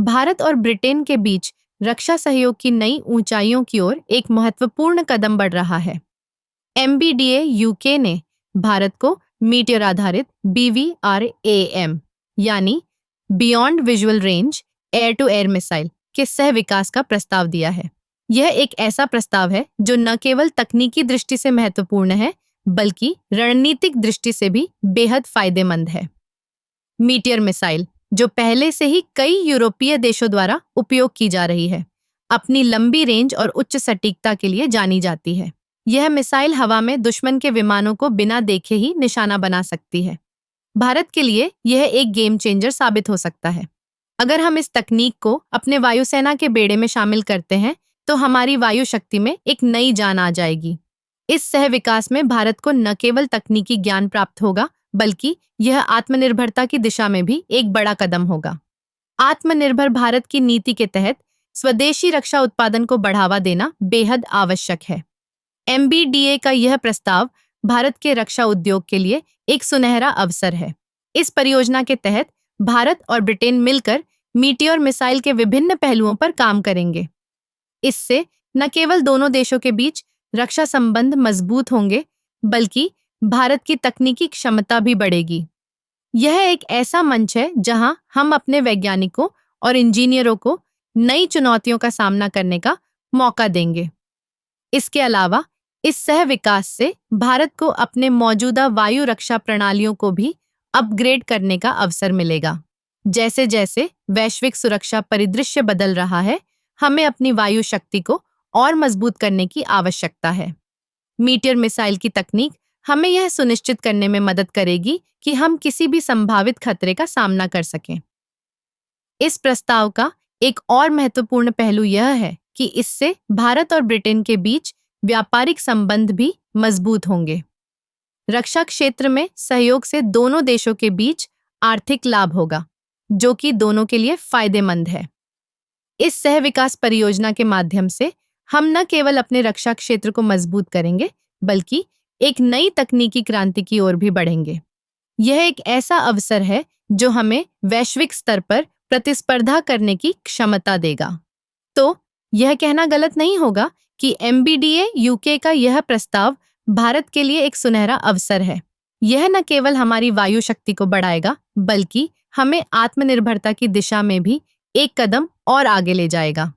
भारत और ब्रिटेन के बीच रक्षा सहयोग की नई ऊंचाइयों की ओर एक महत्वपूर्ण कदम बढ़ रहा है। MBDA यूके ने भारत को मीटियोर आधारित BVRAM यानी beyond visual range air to air missile के सह विकास का प्रस्ताव दिया है। यह एक ऐसा प्रस्ताव है जो न केवल तकनीकी दृष्टि से महत्वपूर्ण है, बल्कि रणनीतिक दृष्टि से भी बेहद फायदेमंद है। मीटियर मिसाइल, जो पहले से ही कई यूरोपीय देशों द्वारा उपयोग की जा रही है, अपनी लंबी रेंज और उच्च सटीकता के लिए जानी जाती है। यह मिसाइल हवा में दुश्मन के विमानों को बिना देखे ही निशाना बना सकती है। भारत के लिए यह एक गेम चेंजर साबित हो सकता है। अगर हम इस तकनीक को अपने वायुसेना के बेड़े में शामिल करते हैं, तो हमारी वायु शक्ति में एक नई जान आ जाएगी। इस सह विकास में भारत को न केवल तकनीकी ज्ञान प्राप्त होगा, बल्कि यह आत्मनिर्भरता की दिशा में भी एक बड़ा कदम होगा। आत्मनिर्भर भारत की नीति के तहत स्वदेशी रक्षा उत्पादन को बढ़ावा देना बेहद आवश्यक है। MBDA का यह प्रस्ताव भारत के रक्षा उद्योग के लिए एक सुनहरा अवसर है। इस परियोजना के तहत भारत और ब्रिटेन मिलकर मीटियोर मिसाइल के विभिन्न पहलुओं पर काम करेंगे। इससे न केवल दोनों देशों के बीच रक्षा संबंध मजबूत होंगे, बल्कि भारत की तकनीकी क्षमता भी बढ़ेगी। यह एक ऐसा मंच है जहां हम अपने वैज्ञानिकों और इंजीनियरों को नई चुनौतियों का सामना करने का मौका देंगे। इसके अलावा इस सह विकास से भारत को अपने मौजूदा वायु रक्षा प्रणालियों को भी अपग्रेड करने का अवसर मिलेगा। जैसे जैसे वैश्विक सुरक्षा परिदृश्य बदल रहा है, हमें अपनी वायु शक्ति को और मजबूत करने की आवश्यकता है। मीटियर मिसाइल की तकनीक हमें यह सुनिश्चित करने में मदद करेगी कि हम किसी भी संभावित खतरे का सामना कर सकें। इस प्रस्ताव का एक और महत्वपूर्ण पहलू यह है कि इससे भारत और ब्रिटेन के बीच व्यापारिक संबंध भी मजबूत होंगे। रक्षा क्षेत्र में सहयोग से दोनों देशों के बीच आर्थिक लाभ होगा, जो कि दोनों के लिए फायदेमंद है। इस सह विकास परियोजना के माध्यम से हम न केवल अपने रक्षा क्षेत्र को मजबूत करेंगे, बल्कि एक नई तकनीकी क्रांति की ओर भी बढ़ेंगे। यह एक ऐसा अवसर है जो हमें वैश्विक स्तर पर प्रतिस्पर्धा करने की क्षमता देगा। तो यह कहना गलत नहीं होगा कि MBDA यूके का यह प्रस्ताव भारत के लिए एक सुनहरा अवसर है। यह न केवल हमारी वायु शक्ति को बढ़ाएगा, बल्कि हमें आत्मनिर्भरता की दिशा में भी एक कदम और आगे ले जाएगा।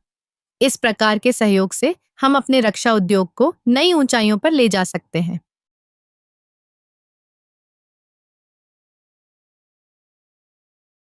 इस प्रकार के सहयोग से हम अपने रक्षा उद्योग को नई ऊंचाइयों पर ले जा सकते हैं।